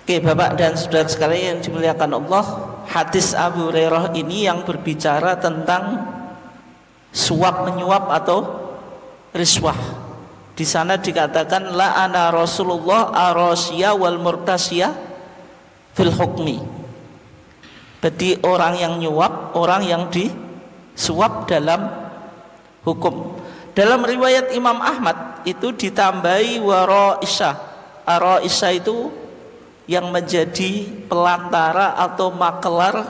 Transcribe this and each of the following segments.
Oke, Bapak dan saudara sekalian yang dimuliakan Allah, hadis Abu Hurairah ini yang berbicara tentang suap menyuap atau riswah. Di sana dikatakan la'ana Rasulullah arasya wal murtasya fil hukmi. Berarti orang yang nyuap, orang yang disuap dalam hukum. Dalam riwayat Imam Ahmad itu ditambahi waraisha. Araisha itu yang menjadi pelantara atau makelar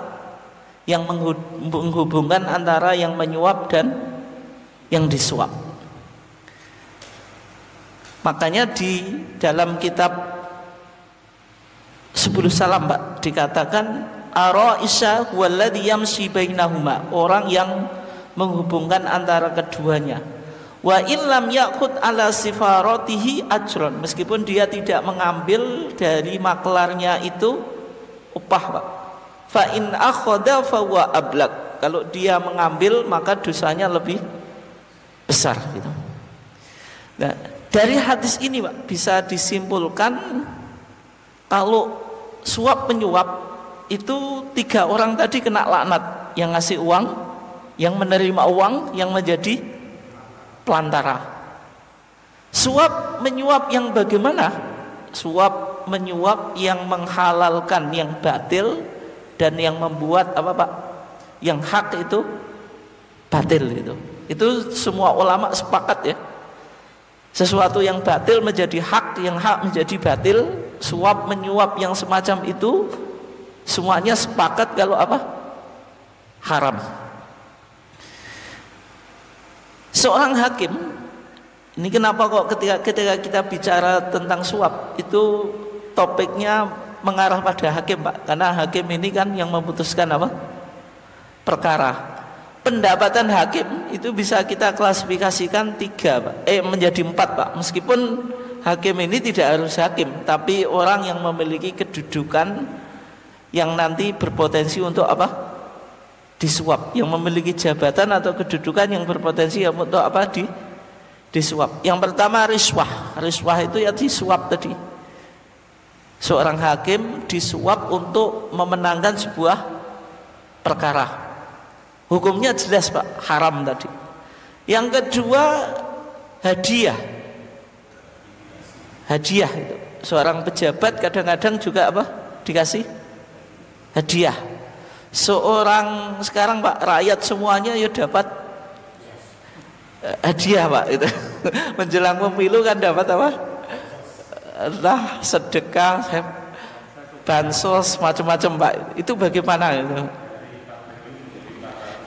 yang menghubungkan antara yang menyuap dan yang disuap. Makanya di dalam kitab 10 salam Pak dikatakan araisha walladhi yamshi bainahuma, orang yang menghubungkan antara keduanya. Wa illam ya'khud ala sifaratihi ajron, meskipun dia tidak mengambil dari maklarnya itu upah Pak. Fa in akhadha fa huwa ablaq, kalau dia mengambil maka dosanya lebih besar gitu. Nah, dari hadis ini Pak bisa disimpulkan kalau suap menyuap itu 3 orang tadi kena laknat, yang ngasih uang, yang menerima uang, yang menjadi pelantara. Suap menyuap yang bagaimana? Suap menyuap yang menghalalkan yang batil dan yang membuat apa Pak? Yang hak itu batil itu. Itu semua ulama sepakat ya. Sesuatu yang batil menjadi hak, yang hak menjadi batil. Suap menyuap yang semacam itu semuanya sepakat kalau apa? Haram. Seorang hakim, ini kenapa kok ketika kita bicara tentang suap itu topiknya mengarah pada hakim Pak, karena hakim ini kan yang memutuskan apa? Perkara. Pendapatan hakim itu bisa kita klasifikasikan 3 Pak, menjadi 4 Pak. Meskipun hakim ini tidak harus hakim, tapi orang yang memiliki kedudukan yang nanti berpotensi untuk apa? Disuap, yang memiliki jabatan atau kedudukan yang berpotensi untuk apa? Disuap. Yang pertama riswah. Riswah itu ya disuap tadi. Seorang hakim disuap untuk memenangkan sebuah perkara. Hukumnya jelas Pak, haram tadi. Yang kedua hadiah. Hadiah itu. Seorang pejabat kadang-kadang juga apa? Dikasih hadiah. Seorang sekarang Pak, rakyat semuanya ya dapat hadiah Pak itu. Menjelang pemilu kan dapat apa? Lah sedekah, bansos, macam-macam Pak. Itu bagaimana itu?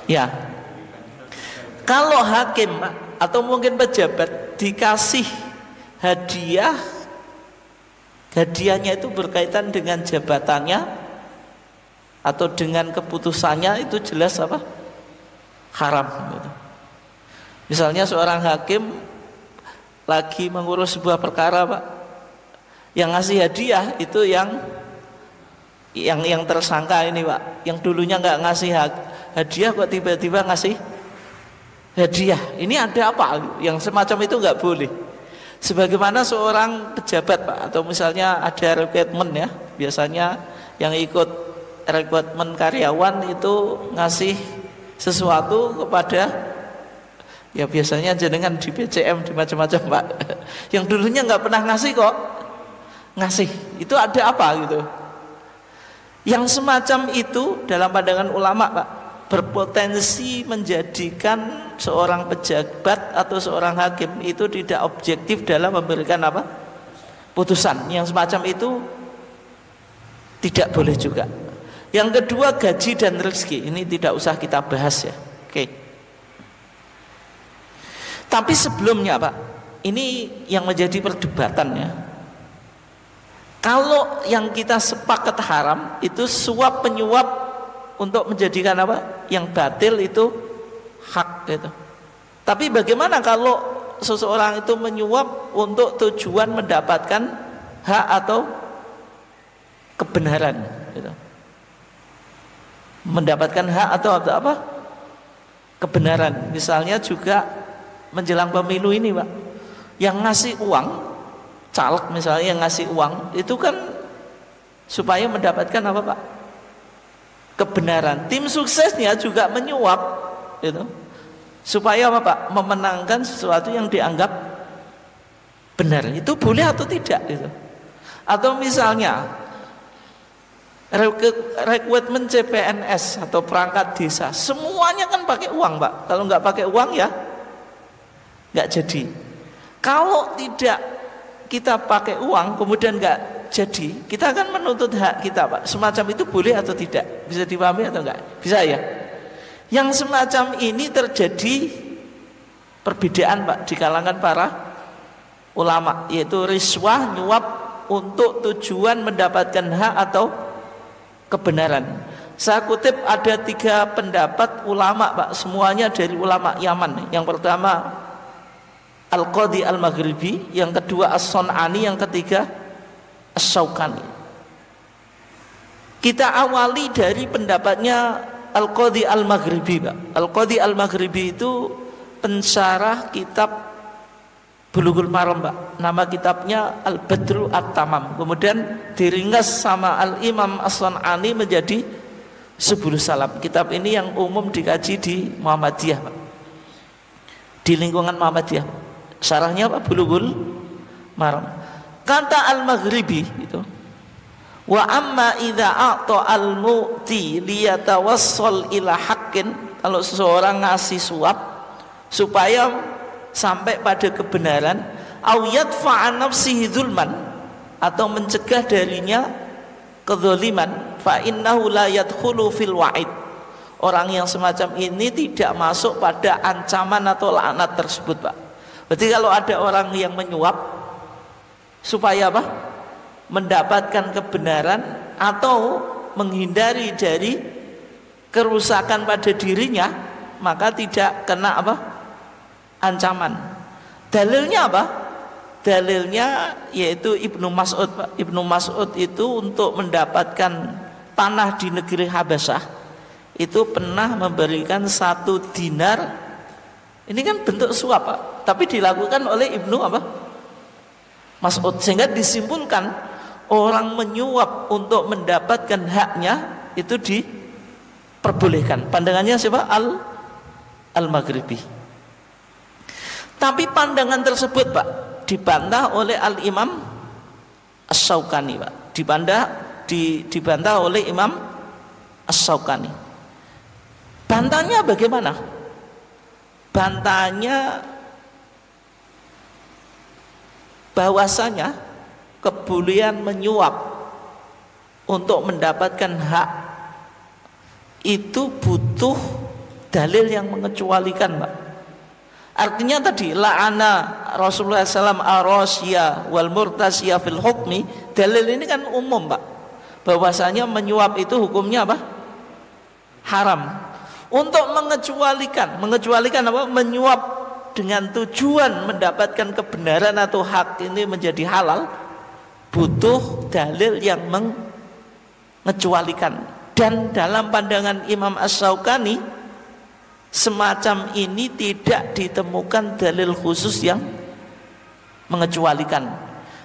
Ya. Kalau hakim Pak, atau mungkin pejabat dikasih hadiah, hadiahnya itu berkaitan dengan jabatannya atau dengan keputusannya, itu jelas apa? Haram gitu. Misalnya seorang hakim lagi mengurus sebuah perkara Pak, yang ngasih hadiah itu yang tersangka ini Pak, yang dulunya nggak ngasih hadiah kok tiba-tiba ngasih hadiah. Ini ada apa? Yang semacam itu nggak boleh. Sebagaimana seorang pejabat Pak, atau misalnya ada rekrutmen ya, biasanya yang ikut rekrutmen karyawan itu ngasih sesuatu kepada, ya biasanya jenengan di BCM, di macam-macam Pak, yang dulunya nggak pernah ngasih kok ngasih. Itu ada apa gitu? Yang semacam itu dalam pandangan ulama Pak, berpotensi menjadikan seorang pejabat atau seorang hakim itu tidak objektif dalam memberikan apa? Putusan. Yang semacam itu tidak boleh juga. Yang kedua gaji dan rezeki, ini tidak usah kita bahas ya. Oke. Tapi sebelumnya Pak, ini yang menjadi perdebatannya. Kalau yang kita sepakat haram itu suap penyuap untuk menjadikan apa? Yang batil itu hak gitu. Tapi bagaimana kalau seseorang itu menyuap untuk tujuan mendapatkan hak atau kebenaran gitu. Mendapatkan hak atau apa? Kebenaran. Misalnya juga menjelang pemilu ini Pak, yang ngasih uang, caleg misalnya yang ngasih uang itu kan supaya mendapatkan apa Pak? Kebenaran. Tim suksesnya juga menyuap gitu. Supaya apa Pak? Memenangkan sesuatu yang dianggap benar. Itu boleh atau tidak gitu. Atau misalnya rekrutmen CPNS atau perangkat desa, semuanya kan pakai uang Pak. Kalau nggak pakai uang ya nggak jadi. Kalau tidak kita pakai uang kemudian nggak jadi, kita akan menuntut hak kita Pak. Semacam itu boleh atau tidak? Bisa dipahami atau enggak? Bisa ya? Yang semacam ini terjadi perbedaan Pak di kalangan para ulama, yaitu riswah, nyuap untuk tujuan mendapatkan hak atau kebenaran. Saya kutip ada 3 pendapat ulama Pak, semuanya dari ulama Yaman. Yang pertama Al-Qadhi Al-Maghribi, yang kedua As-Sun'ani, yang ketiga As-Syaukani. Kita awali dari pendapatnya Al-Qadhi Al-Maghribi Pak. Al-Qadhi Al-Maghribi itu pensyarah kitab Bulughul Maram Pak. Nama kitabnya Al-Badru At-Tamam. Kemudian diringkas sama Al-Imam As-Sun'ani menjadi Subulus Salam. Kitab ini yang umum dikaji di Muhammadiyah Pak, di lingkungan Muhammadiyah. Syarahnya apa? Bulughul Maram. Kata Al-Maghribi itu, wa amma idza a'ta al-mu'ti liyatawassal ila haqqin, kalau seseorang ngasih suap supaya sampai pada kebenaran, au yadfa'a nafsihi dzulman, atau mencegah darinya kezaliman, fa innahu la yadkhulu fil wa'id. Orang yang semacam ini tidak masuk pada ancaman atau laknat tersebut Pak. Berarti kalau ada orang yang menyuap supaya apa? Mendapatkan kebenaran atau menghindari dari kerusakan pada dirinya, maka tidak kena apa? Ancaman. Dalilnya apa? Dalilnya yaitu Ibnu Mas'ud Pak. Ibnu Mas'ud itu untuk mendapatkan tanah di negeri Habasyah itu pernah memberikan 1 dinar. Ini kan bentuk suap Pak, tapi dilakukan oleh Ibnu apa? Mas'ud, sehingga disimpulkan orang menyuap untuk mendapatkan haknya itu diperbolehkan. Pandangannya siapa? Al-Maghribi. Tapi pandangan tersebut Pak dibantah oleh Al-Imam As-Syaukani Pak. Dibantah oleh Imam As-Syaukani. Bantahnya bagaimana? Bantahnya bahwasanya kebolehan menyuap untuk mendapatkan hak itu butuh dalil yang mengecualikan Pak. Artinya tadi la'ana Rasulullah SAW ar-rasiyah wal murtasiyah fil hukmi, dalil ini kan umum Pak, bahwasanya menyuap itu hukumnya apa? Haram. Untuk mengecualikan apa? Menyuap dengan tujuan mendapatkan kebenaran atau hak ini menjadi halal, butuh dalil yang mengecualikan. Dan dalam pandangan Imam As-Syaukani, semacam ini tidak ditemukan dalil khusus yang mengecualikan.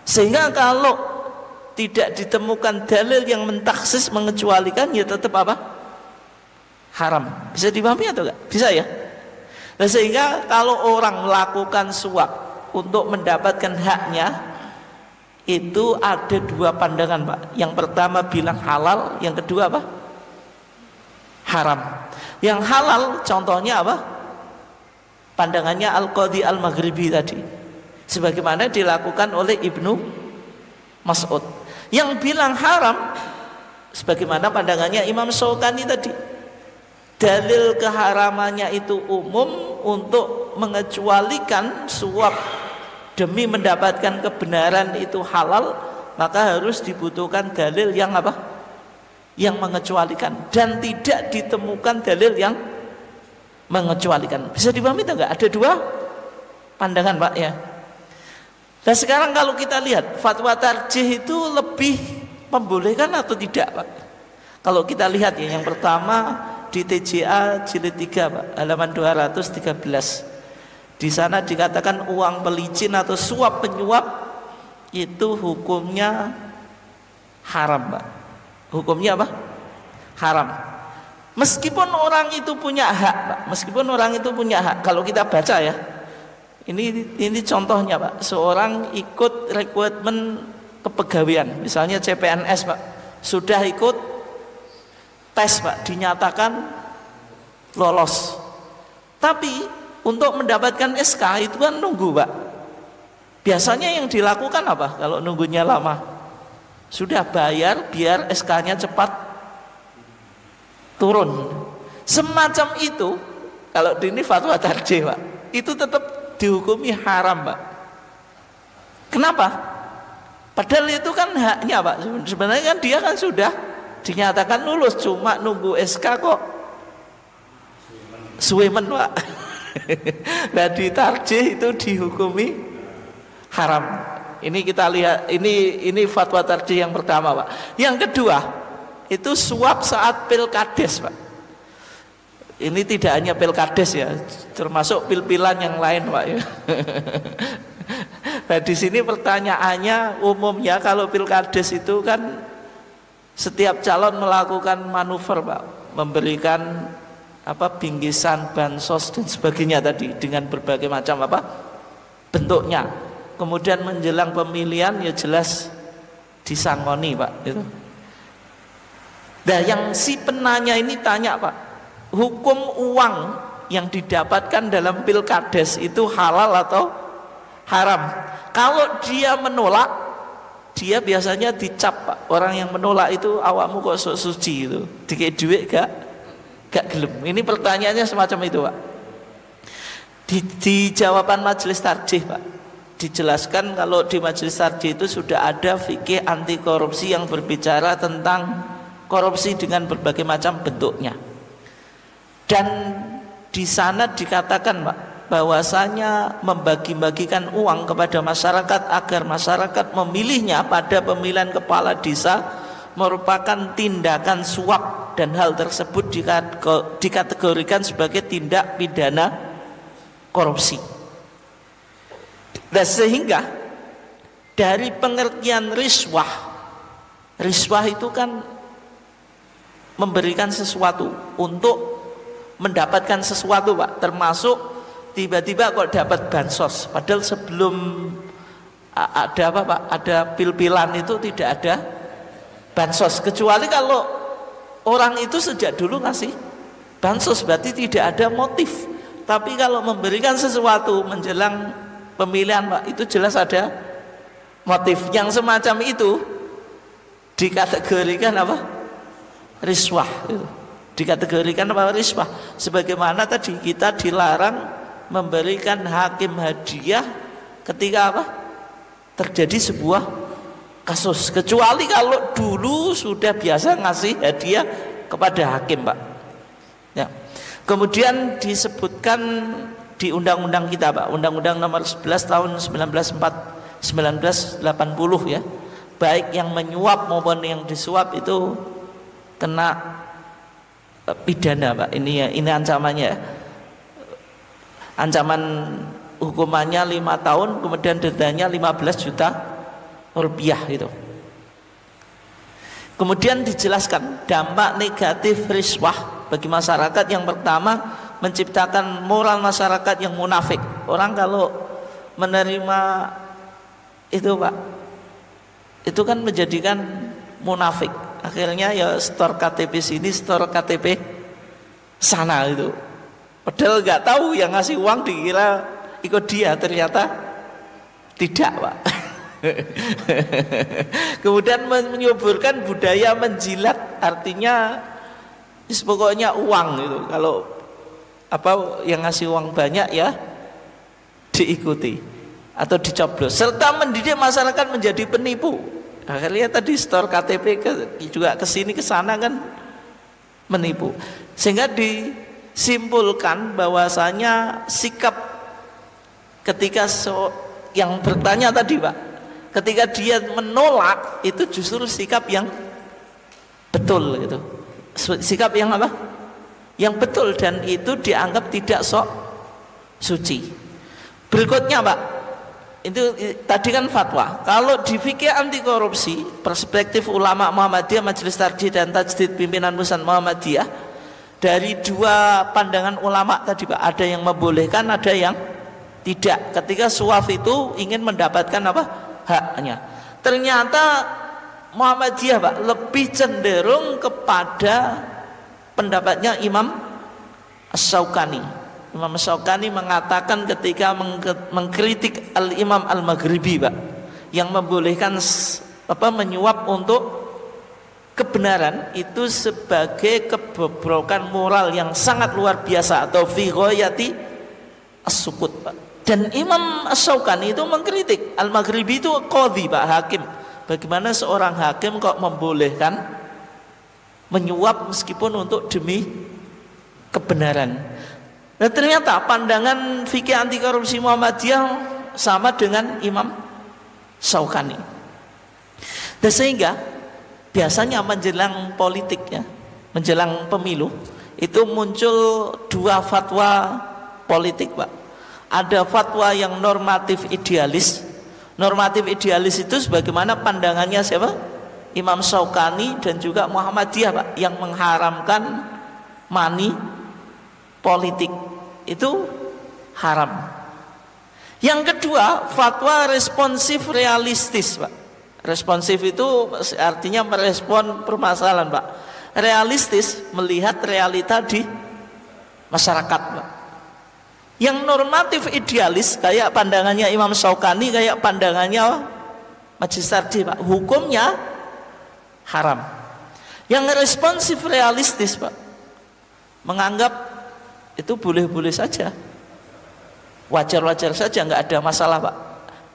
Sehingga kalau tidak ditemukan dalil yang mentaksis mengecualikan, ya tetap apa? Haram. Bisa dipahami atau enggak? Bisa ya? Nah, sehingga kalau orang melakukan suap untuk mendapatkan haknya, itu ada 2 pandangan Pak. Yang pertama bilang halal, yang kedua apa? Haram. Yang halal contohnya apa? Pandangannya Al-Qadhi Al-Maghribi tadi, sebagaimana dilakukan oleh Ibnu Mas'ud. Yang bilang haram sebagaimana pandangannya Imam Syaukani tadi. Dalil keharamannya itu umum untuk mengecualikan suap demi mendapatkan kebenaran itu halal, maka harus dibutuhkan dalil yang apa? Yang mengecualikan, dan tidak ditemukan dalil yang mengecualikan. Bisa dipahami atau enggak? Ada 2 pandangan Pak ya. Nah sekarang kalau kita lihat fatwa tarjih itu lebih membolehkan atau tidak Pak? Kalau kita lihat ya, yang pertama di TJA jilid 3 Pak, halaman 213. Di sana dikatakan uang pelicin atau suap penyuap itu hukumnya haram, Pak. Hukumnya apa? Haram. Meskipun orang itu punya hak, Pak. Meskipun orang itu punya hak. Kalau kita baca ya, ini contohnya, Pak. Seorang ikut rekrutmen kepegawaian, misalnya CPNS, Pak. Sudah ikut tes, Pak, dinyatakan lolos. Tapi untuk mendapatkan SK itu kan nunggu, Pak. Biasanya yang dilakukan apa kalau nunggunya lama? Sudah bayar biar SK-nya cepat turun. Semacam itu, kalau ini fatwa tarjih, Pak, itu tetap dihukumi haram, Pak. Kenapa? Padahal itu kan haknya, Pak. Sebenarnya kan dia kan sudah dinyatakan lulus, cuma nunggu SK kok suwemen, Pak. Nah, di tarjih itu dihukumi haram. Ini kita lihat, ini fatwa tarjih yang pertama, Pak. Yang kedua, itu suap saat pilkades, Pak. Ini tidak hanya pilkades ya, termasuk pil-pilan yang lain, Pak ya. Nah, di sini pertanyaannya, umumnya kalau pilkades itu kan setiap calon melakukan manuver, Pak, memberikan bingkisan, bansos dan sebagainya tadi dengan berbagai macam bentuknya. Kemudian menjelang pemilihan ya jelas disangoni, Pak, itu. Nah, yang si penanya ini tanya, Pak, hukum uang yang didapatkan dalam pilkades itu halal atau haram? Kalau dia menolak, dia biasanya dicap, Pak. Orang yang menolak itu, awakmu kok sok suci itu, dikei duit gak gelem. Ini pertanyaannya semacam itu, Pak. Di jawaban majelis tarjih, Pak, dijelaskan kalau di majelis tarjih itu sudah ada fikih anti korupsi yang berbicara tentang korupsi dengan berbagai macam bentuknya. Dan di sana dikatakan, Pak, bahwasanya membagi-bagikan uang kepada masyarakat agar masyarakat memilihnya pada pemilihan kepala desa merupakan tindakan suap, dan hal tersebut dikategorikan sebagai tindak pidana korupsi. Dan sehingga dari pengertian riswah itu kan memberikan sesuatu untuk mendapatkan sesuatu, Pak, termasuk tiba-tiba kok dapat bansos, padahal sebelum ada Pak, ada pil-pilan itu tidak ada bansos, kecuali kalau orang itu sejak dulu ngasih bansos berarti tidak ada motif. Tapi kalau memberikan sesuatu menjelang pemilihan, Pak, itu jelas ada motif. Yang semacam itu dikategorikan riswah itu. Dikategorikan riswah. Sebagaimana tadi kita dilarang memberikan hakim hadiah ketika terjadi sebuah kasus, kecuali kalau dulu sudah biasa ngasih hadiah kepada hakim, Pak ya. Kemudian disebutkan di undang-undang kita, Pak, Undang-Undang nomor 11 tahun 1980 ya, baik yang menyuap maupun yang disuap itu kena pidana, Pak. Ini ancamannya. Ancaman hukumannya 5 tahun, kemudian dendanya 15 juta rupiah itu. Kemudian dijelaskan dampak negatif riswah bagi masyarakat. Yang pertama, menciptakan moral masyarakat yang munafik. Orang kalau menerima itu, Pak, itu kan menjadikan munafik. Akhirnya ya store KTP sini, store KTP sana itu. Padahal nggak tahu yang ngasih uang dikira ikut dia, ternyata tidak, Pak. Kemudian menyuburkan budaya menjilat, artinya pokoknya uang itu. Kalau yang ngasih uang banyak ya diikuti atau dicoblos, serta mendidik masyarakat menjadi penipu. Akhirnya tadi store KTP juga kesini kesana kan menipu. Sehingga disimpulkan bahwasanya sikap ketika yang bertanya tadi, Pak, ketika dia menolak itu justru sikap yang betul gitu. Sikap yang yang betul, dan itu dianggap tidak sok suci. Berikutnya, Pak, itu tadi kan fatwa. Kalau di fikih anti korupsi, perspektif ulama Muhammadiyah, Majelis Tarjih dan Tajdid pimpinan pusat Muhammadiyah, dari dua pandangan ulama tadi Pak, ada yang membolehkan, ada yang tidak. Ketika suaf itu ingin mendapatkan apa? Haknya. Ternyata Muhammadiyah Pak lebih cenderung kepada pendapatnya Imam Asy-Syaukani. Imam Asy-Syaukani mengatakan ketika mengkritik Al-Imam Al-Maghribi Pak, yang membolehkan menyuap untuk kebenaran itu sebagai kebobrokan moral yang sangat luar biasa atau fi ghayati as-sukut Pak. Dan Imam Asy-Syaukani itu mengkritik Al-Maghribi itu qadhi Pak, hakim. Bagaimana seorang hakim kok membolehkan menyuap meskipun untuk demi kebenaran. Nah ternyata pandangan fikih anti korupsi Muhammadiyah sama dengan Imam Syaukani. Dan sehingga biasanya menjelang politik ya, menjelang pemilu itu muncul dua fatwa politik Pak. Ada fatwa yang normatif idealis. Normatif idealis itu sebagaimana pandangannya siapa? Imam Syaukani dan juga Muhammadiyah Pak, yang mengharamkan money politik itu haram. Yang kedua, fatwa responsif realistis Pak. Responsif itu artinya merespon permasalahan Pak. Realistis melihat realita di masyarakat Pak. Yang normatif idealis kayak pandangannya Imam Syaukani, kayak pandangannya Majelis Tarjih Pak, hukumnya haram. Yang responsif realistis Pak menganggap itu boleh-boleh saja, wajar-wajar saja, nggak ada masalah Pak.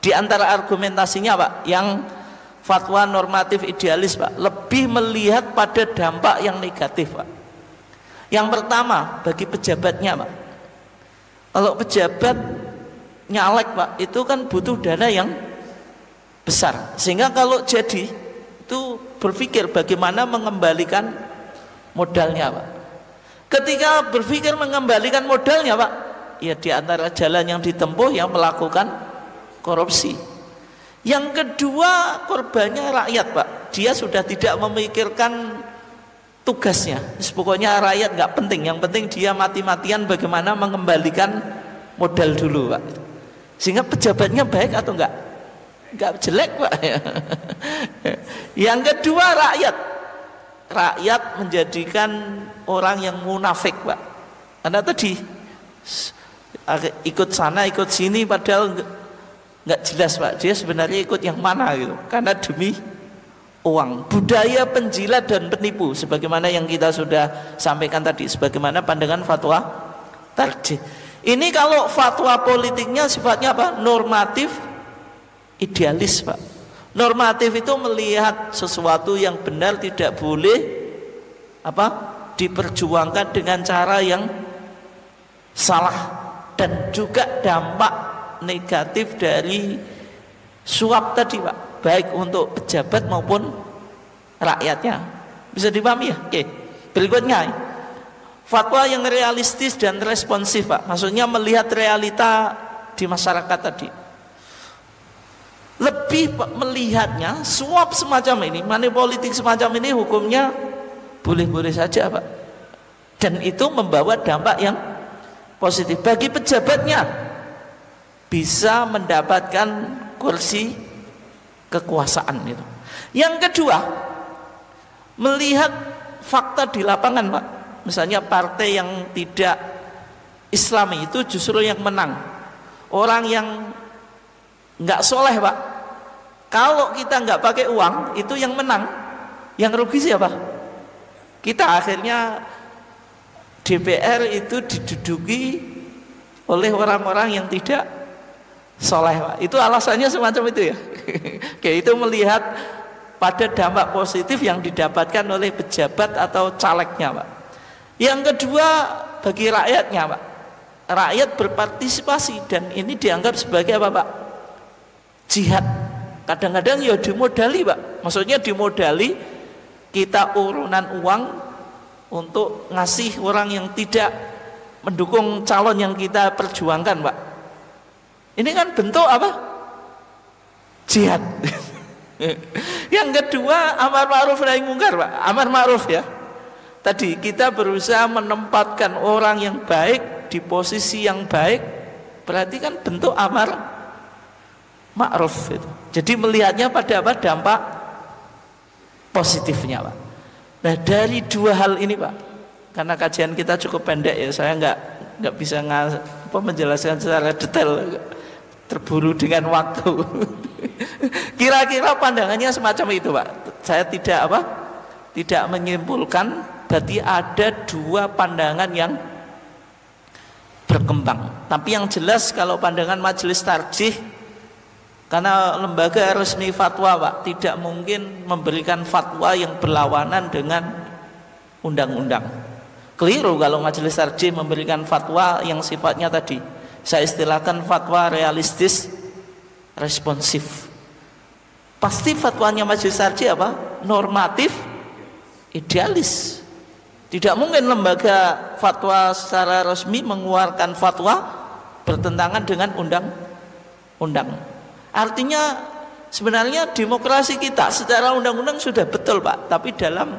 Di antara argumentasinya Pak, yang fatwa normatif idealis Pak lebih melihat pada dampak yang negatif Pak. Yang pertama bagi pejabatnya Pak. Kalau pejabat nyalek Pak, itu kan butuh dana yang besar. Sehingga kalau jadi itu berpikir bagaimana mengembalikan modalnya Pak. Ketika berpikir mengembalikan modalnya Pak, ya di antara jalan yang ditempuh yang melakukan korupsi. Yang kedua korbannya rakyat Pak. Dia sudah tidak memikirkan tugasnya. Pokoknya rakyat nggak penting. Yang penting dia mati-matian bagaimana mengembalikan modal dulu Pak. Sehingga pejabatnya baik atau enggak? Enggak jelek Pak. Yang kedua rakyat. Rakyat menjadikan orang yang munafik Pak. Karena tadi ikut sana ikut sini padahal nggak jelas Pak. Dia sebenarnya ikut yang mana gitu. Karena demi uang. Budaya penjilat dan penipu sebagaimana yang kita sudah sampaikan tadi, sebagaimana pandangan fatwa tarjih. Ini kalau fatwa politiknya sifatnya apa? Normatif idealis Pak. Normatif itu melihat sesuatu yang benar tidak boleh diperjuangkan dengan cara yang salah, dan juga dampak negatif dari suap tadi Pak, baik untuk pejabat maupun rakyatnya. Bisa dipahami ya? Oke. Berikutnya fatwa yang realistis dan responsif Pak. Maksudnya melihat realita di masyarakat tadi. Lebih melihatnya suap semacam ini, money politik semacam ini hukumnya boleh-boleh saja Pak. Dan itu membawa dampak yang positif bagi pejabatnya, bisa mendapatkan kursi kekuasaan itu. Yang kedua, melihat fakta di lapangan Pak. Misalnya partai yang tidak Islami itu justru yang menang. Orang yang nggak soleh Pak, kalau kita nggak pakai uang itu yang menang. Yang rugi siapa? Kita. Akhirnya DPR itu diduduki oleh orang-orang yang tidak soleh Pak. Itu alasannya semacam itu ya. Oke, itu melihat pada dampak positif yang didapatkan oleh pejabat atau calegnya Pak. Yang kedua bagi rakyatnya Pak. Rakyat berpartisipasi dan ini dianggap sebagai apa Pak? Jihad. Kadang-kadang ya dimodali Pak. Maksudnya dimodali kita urunan uang untuk ngasih orang yang tidak mendukung calon yang kita perjuangkan Pak. Ini kan bentuk apa? jihad. Yang kedua amar ma'ruf nahi mungkar, Pak. Amar ma'ruf ya. Tadi kita berusaha menempatkan orang yang baik di posisi yang baik, berarti kan bentuk amar ma'ruf itu. Jadi melihatnya pada apa? Dampak positifnya, Pak. Nah, dari dua hal ini, Pak, karena kajian kita cukup pendek ya, saya nggak bisa menjelaskan secara detail, terburu dengan waktu. Kira-kira pandangannya semacam itu, Pak. Saya tidak menyimpulkan, berarti ada dua pandangan yang berkembang. Tapi yang jelas kalau pandangan majelis tarjih, karena lembaga resmi fatwa, Pak, tidak mungkin memberikan fatwa yang berlawanan dengan undang-undang. Keliru kalau majelis tarjih memberikan fatwa yang sifatnya tadi saya istilahkan fatwa realistis responsif. Pasti fatwanya majelis tarjih apa? Normatif idealis. Tidak mungkin lembaga fatwa secara resmi mengeluarkan fatwa bertentangan dengan undang-undang. Artinya sebenarnya demokrasi kita secara undang-undang sudah betul, Pak, tapi dalam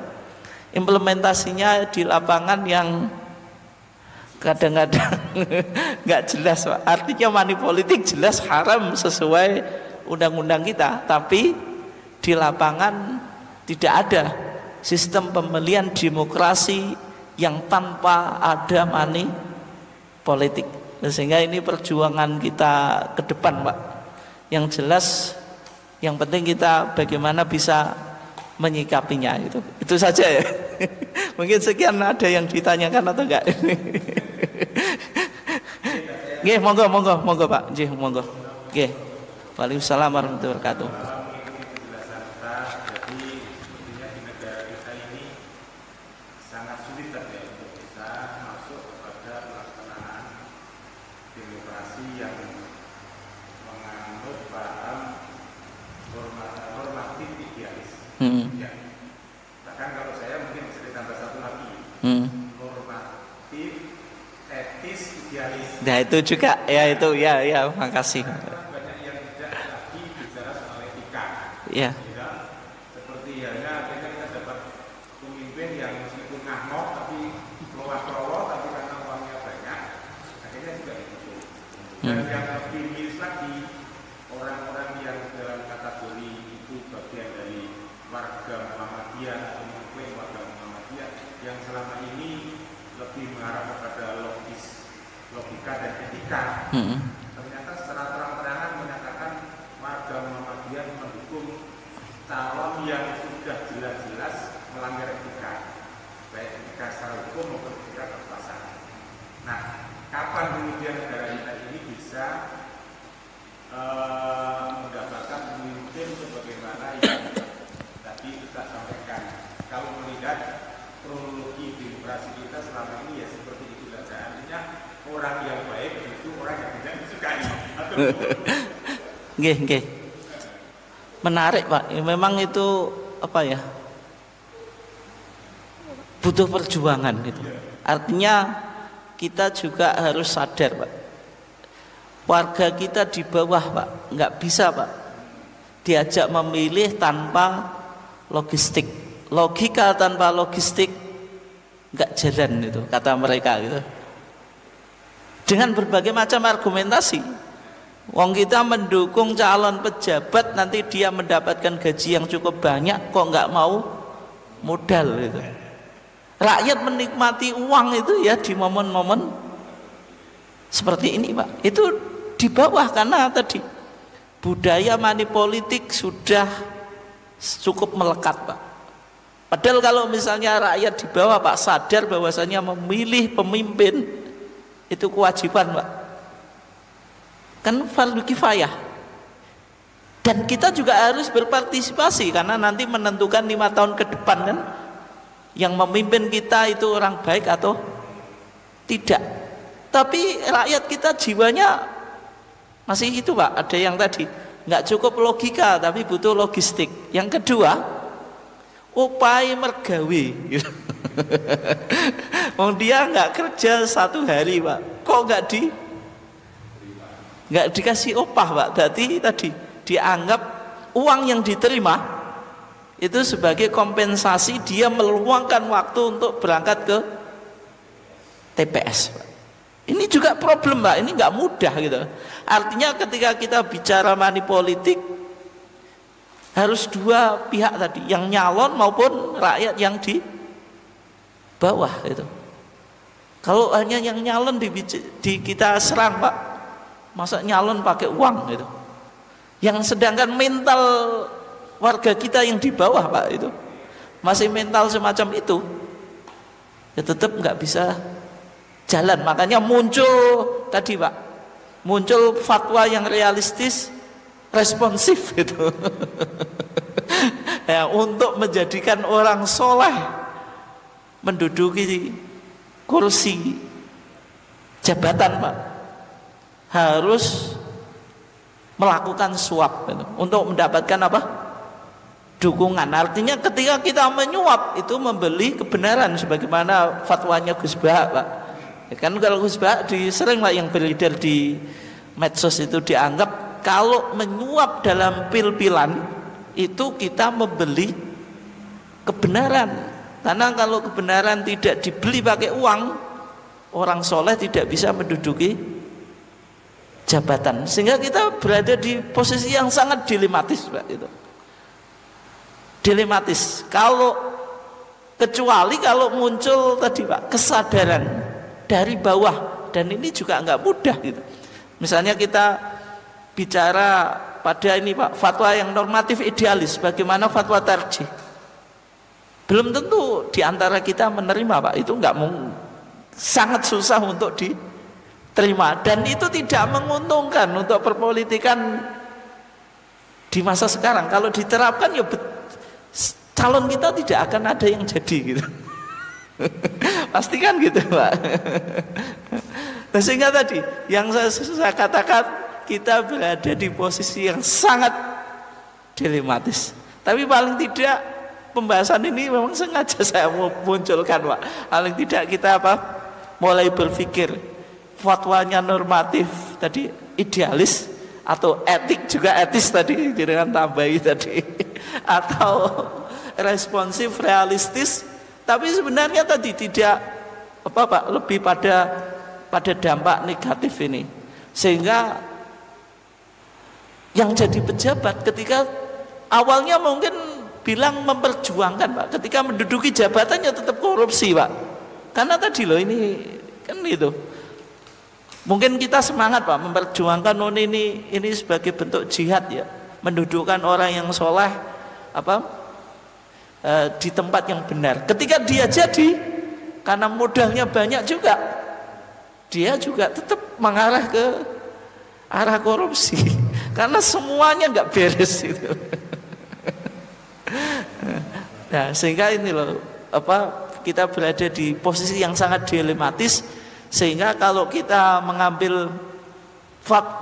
implementasinya di lapangan yang kadang-kadang nggak jelas, Pak. Artinya money politik jelas haram sesuai undang-undang kita, tapi di lapangan tidak ada sistem pemilihan demokrasi yang tanpa ada money politik. Sehingga ini perjuangan kita ke depan, Pak. Yang jelas yang penting kita bagaimana bisa menyikapinya, itu saja ya. Mungkin sekian, ada yang ditanyakan atau enggak? Nggih, monggo Pak. Nggih, monggo. Nggih. Waalaikumsalam warahmatullahi wabarakatuh. Bahkan kalau saya mungkin bisa ditambah satu lagi, normatif, etis, idealis. Nah itu juga ya, itu ya makasih. Banyak yang tidak lagi bicara soal etika. Ya. Seperti halnya akhirnya kita dapat pemimpin yang meskipun ngahmok tapi kelowah-kelowah, tapi karena uangnya banyak, akhirnya juga begitu. Dan yang lebih miris lagi, orang-orang yang dalam kategori itu bagian dari warga Muhammadiyah atau mengklaim warga Muhammadiyah yang selama ini lebih mengarah kepada logika dan etika. Ternyata secara terang-terangan menyatakan warga Muhammadiyah mendukung calon yang sudah jelas-jelas melanggar etika, baik etika secara hukum maupun etika kekuasaan. Nah, kapan kemudian negara kita ini bisa mendapatkan pemimpin sebagaimana yang tadi kita sampaikan? Kalau melihat kronologi demokrasi kita selama ini ya seperti itu saja. Artinya orang yang baik itu orang yang tidak disukai. Nggih. Menarik, Pak. Memang itu apa ya? Butuh perjuangan gitu. Artinya kita juga harus sadar, Pak. Warga kita di bawah, Pak, nggak bisa, Pak, diajak memilih tanpa logistik. Logika tanpa logistik nggak jalan itu, kata mereka gitu. Dengan berbagai macam argumentasi. Wong kita mendukung calon pejabat, nanti dia mendapatkan gaji yang cukup banyak, kok nggak mau modal gitu. Rakyat menikmati uang itu ya di momen-momen seperti ini, Pak. Itu di bawah karena tadi budaya money politik sudah cukup melekat, Pak. Padahal kalau misalnya rakyat di bawah, Pak, sadar bahwasanya memilih pemimpin itu kewajiban, Pak. Kan fardu kifayah. Dan kita juga harus berpartisipasi karena nanti menentukan 5 tahun ke depan kan yang memimpin kita itu orang baik atau tidak. Tapi rakyat kita jiwanya masih itu, Pak. Ada yang tadi nggak cukup logika tapi butuh logistik. Yang kedua, upaya mergawe. Wong dia nggak kerja 1 hari, Pak. Kok nggak dikasih upah, Pak? Jadi tadi dianggap uang yang diterima itu sebagai kompensasi dia meluangkan waktu untuk berangkat ke TPS, Pak. Ini juga problem, Pak. Ini nggak mudah gitu. Artinya ketika kita bicara money politik harus dua pihak tadi, yang nyalon maupun rakyat yang di bawah itu. Kalau hanya yang nyalon di kita serang, Pak, masa nyalon pakai uang gitu. Yang sedangkan mental warga kita yang di bawah, Pak, itu masih mental semacam itu, ya tetap nggak bisa jalan. Makanya muncul tadi, Pak, muncul fatwa yang realistis, responsif gitu. Ya, untuk menjadikan orang soleh menduduki kursi jabatan, Pak, harus melakukan suap gitu, untuk mendapatkan apa? Dukungan. Artinya ketika kita menyuap itu membeli kebenaran sebagaimana fatwanya Gus Bah, Pak. Ya kan kalau Gus Bah sering lah yang beredar di medsos itu dianggap kalau menyuap dalam pil-pilan itu kita membeli kebenaran. Karena kalau kebenaran tidak dibeli pakai uang, orang soleh tidak bisa menduduki jabatan. Sehingga kita berada di posisi yang sangat dilematis, Pak, itu. Dilematis. Kecuali kalau muncul tadi, Pak, kesadaran dari bawah, dan ini juga nggak mudah gitu. Misalnya kita bicara pada ini, Pak, fatwa yang normatif idealis, bagaimana fatwa tarjih. Belum tentu diantara kita menerima, Pak. Itu nggak sangat susah untuk diterima, dan itu tidak menguntungkan untuk perpolitikan di masa sekarang. Kalau diterapkan ya calon kita tidak akan ada yang jadi gitu. Pastikan gitu, Pak. Nah, sehingga tadi yang saya katakan kita berada di posisi yang sangat dilematis. Tapi paling tidak pembahasan ini memang sengaja saya mau munculkan, Pak. Paling tidak kita mulai berpikir fatwanya normatif tadi idealis atau etik juga etis tadi dengan tambahi tadi atau responsif realistis, tapi sebenarnya tadi tidak Pak, lebih pada dampak negatif ini, sehingga yang jadi pejabat ketika awalnya mungkin bilang memperjuangkan, Pak, ketika menduduki jabatannya tetap korupsi, Pak. Karena tadi loh ini kan itu. Mungkin kita semangat, Pak, memperjuangkan ini sebagai bentuk jihad ya, mendudukkan orang yang soleh di tempat yang benar. Ketika dia jadi, karena modalnya banyak juga, dia juga tetap mengarah ke arah korupsi. Karena semuanya nggak beres itu. Nah, sehingga ini loh kita berada di posisi yang sangat dilematis, sehingga kalau kita mengambil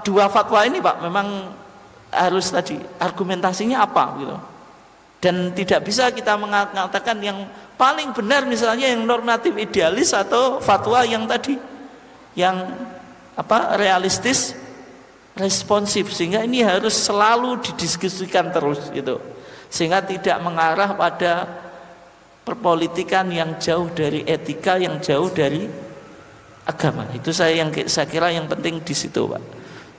dua fatwa ini, Pak, memang harus tadi argumentasinya apa gitu. Dan tidak bisa kita mengatakan yang paling benar misalnya yang normatif idealis atau fatwa yang tadi yang realistis responsif, sehingga ini harus selalu didiskusikan terus gitu. Sehingga tidak mengarah pada perpolitikan yang jauh dari etika, yang jauh dari agama. Itu saya kira yang penting di situ, Pak.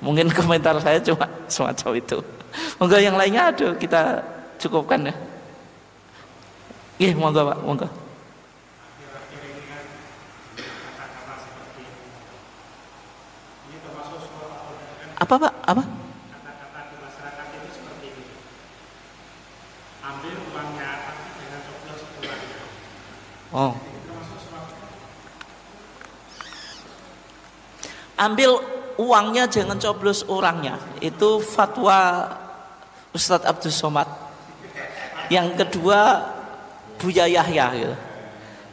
Mungkin komentar saya cuma semacam itu. Monggo yang lainnya ada, kita cukupkan ya. Iya, monggo, Pak, monggo. Apa, Pak? Apa? Kata-kata di masyarakat itu seperti ini. Ambil uangnya dengan coblos uangnya. Oh. Ambil uangnya jangan coblos orangnya. Itu fatwa Ustadz Abdul Somad. Yang kedua Buya Yahya gitu.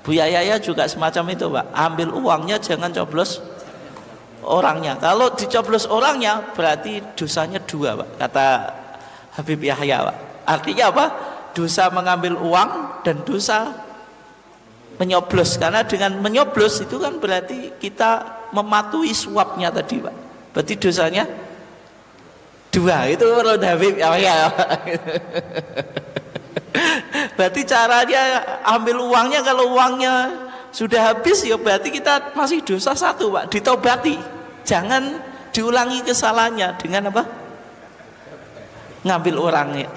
Buya Yahya juga semacam itu, Pak. Ambil uangnya jangan coblos orangnya. Kalau dicoblos orangnya berarti dosanya dua, Pak, kata Habib Yahya, Pak. Artinya apa? Dosa mengambil uang dan dosa menyoblos. Karena dengan menyoblos itu kan berarti kita mematuhi suapnya tadi, Pak. Berarti dosanya 2 itu menurut Habib ya. Berarti caranya ambil uangnya, kalau uangnya sudah habis ya berarti kita masih dosa 1 Pak, ditobati. Jangan diulangi kesalahannya dengan apa? Ngambil orangnya,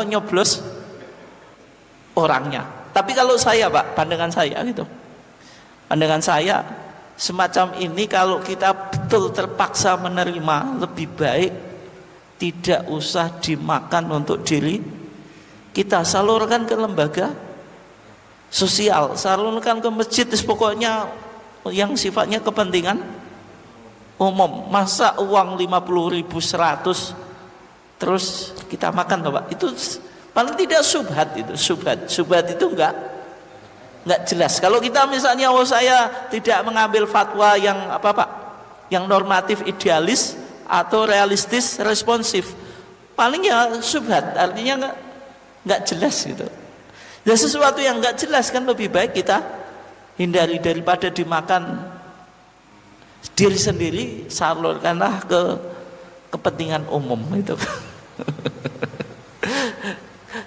nyoblos orangnya. Tapi kalau saya Pak, pandangan saya gitu. Pandangan saya semacam ini kalau kita betul terpaksa menerima, lebih baik tidak usah dimakan untuk diri kita, salurkan ke lembaga sosial, salurkan ke masjid, pokoknya yang sifatnya kepentingan umum. Masa uang 50.000 100 terus kita makan toh Pak, itu paling tidak syubhat. Itu syubhat itu enggak jelas. Kalau kita misalnya saya tidak mengambil fatwa yang apa Pak, yang normatif idealis atau realistis responsif, paling ya syubhat, artinya enggak jelas gitu. Dan sesuatu yang enggak jelas kan lebih baik kita hindari daripada dimakan diri sendiri, salurkanlah ke kepentingan umum itu.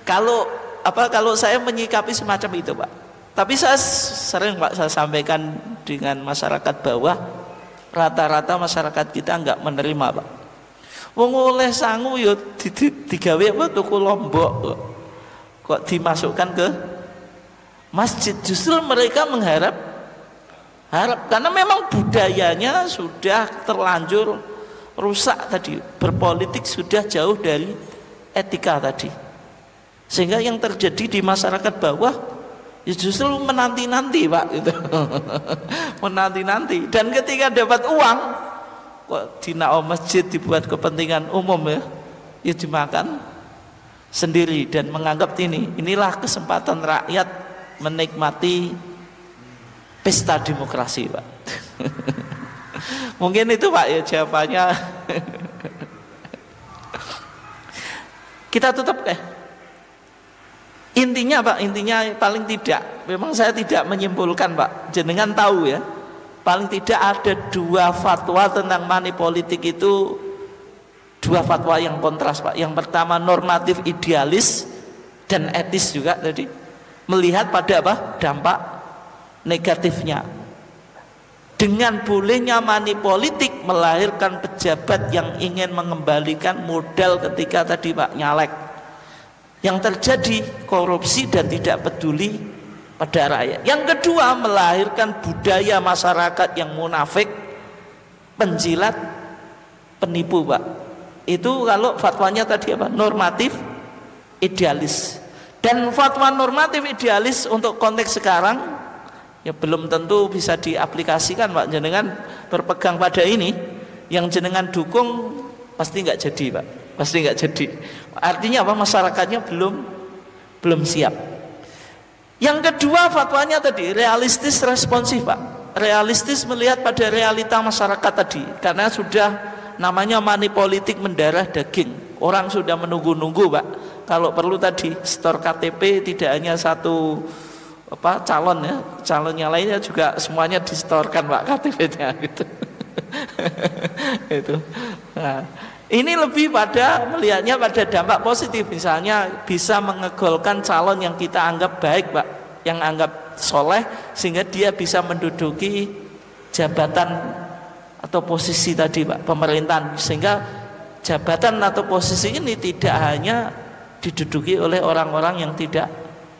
Kalau saya menyikapi semacam itu Pak, tapi saya sering Pak saya sampaikan dengan masyarakat bawah, rata-rata masyarakat kita enggak menerima Pak. Wong oleh sangu yo digawe apa tuku lombok kok dimasukkan ke masjid. Justru mereka mengharap karena memang budayanya sudah terlanjur rusak tadi, berpolitik sudah jauh dari etika tadi, sehingga yang terjadi di masyarakat bawah ya justru menanti-nanti Pak gitu. Menanti-nanti, dan ketika dapat uang kok dinao masjid dibuat kepentingan umum ya dimakan sendiri dan menganggap inilah kesempatan rakyat menikmati pesta demokrasi Pak. Mungkin itu Pak ya jawabannya. Kita tutup intinya Pak, intinya paling tidak, memang saya tidak menyimpulkan Pak, jenengan tahu ya, paling tidak ada 2 fatwa tentang money politik itu, 2 fatwa yang kontras Pak. Yang pertama normatif idealis dan etis juga tadi, melihat pada apa? Dampak negatifnya. Dengan bolehnya money politik melahirkan pejabat yang ingin mengembalikan modal ketika tadi Pak nyalek, yang terjadi korupsi dan tidak peduli pada rakyat. Yang kedua melahirkan budaya masyarakat yang munafik, penjilat, penipu Pak. Itu kalau fatwanya tadi apa? Normatif idealis. Dan fatwa normatif idealis untuk konteks sekarang ya belum tentu bisa diaplikasikan Pak. Jenengan berpegang pada ini, yang jenengan dukung pasti nggak jadi Pak, pasti nggak jadi. Artinya apa? Masyarakatnya belum siap. Yang kedua fatwanya tadi realistis responsif Pak, realistis melihat pada realita masyarakat tadi, karena sudah namanya money politik mendarah daging, orang sudah menunggu-nunggu Pak. Kalau perlu tadi store KTP tidak hanya satu calon ya, calonnya lainnya juga semuanya distorkan Pak KTP-nya gitu. Itu. Nah, ini lebih pada melihatnya pada dampak positif, misalnya bisa mengegolkan calon yang kita anggap baik Pak, yang anggap soleh, sehingga dia bisa menduduki jabatan atau posisi tadi Pak pemerintahan, sehingga jabatan atau posisi ini tidak hanya diduduki oleh orang-orang yang tidak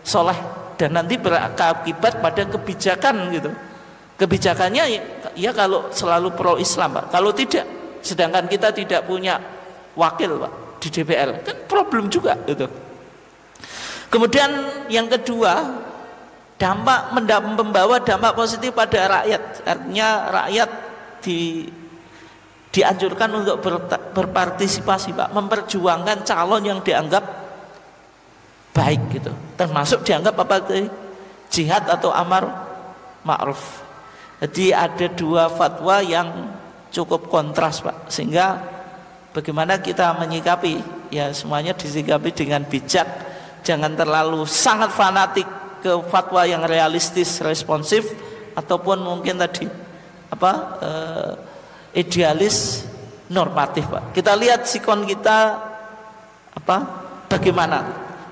soleh dan nanti berakibat pada kebijakan gitu. Kebijakannya ya kalau selalu pro Islam Pak, kalau tidak, sedangkan kita tidak punya wakil Pak di DPR, kan problem juga gitu. Kemudian yang kedua, membawa dampak positif pada rakyat, artinya rakyat dianjurkan untuk berpartisipasi Pak, memperjuangkan calon yang dianggap baik gitu, termasuk dianggap apa tadi? Jihad atau amar ma'ruf. Jadi ada 2 fatwa yang cukup kontras Pak, sehingga bagaimana kita menyikapi ya semuanya disikapi dengan bijak, jangan terlalu sangat fanatik ke fatwa yang realistis responsif, ataupun mungkin tadi idealis normatif, Pak. Kita lihat sikon kita bagaimana.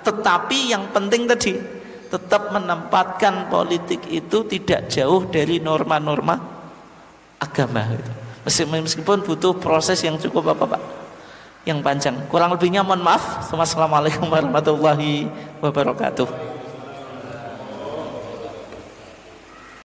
Tetapi yang penting tadi tetap menempatkan politik itu tidak jauh dari norma-norma agama gitu. Meskipun butuh proses yang cukup Pak, yang panjang. Kurang lebihnya mohon maaf. Wassalamualaikum warahmatullahi wabarakatuh.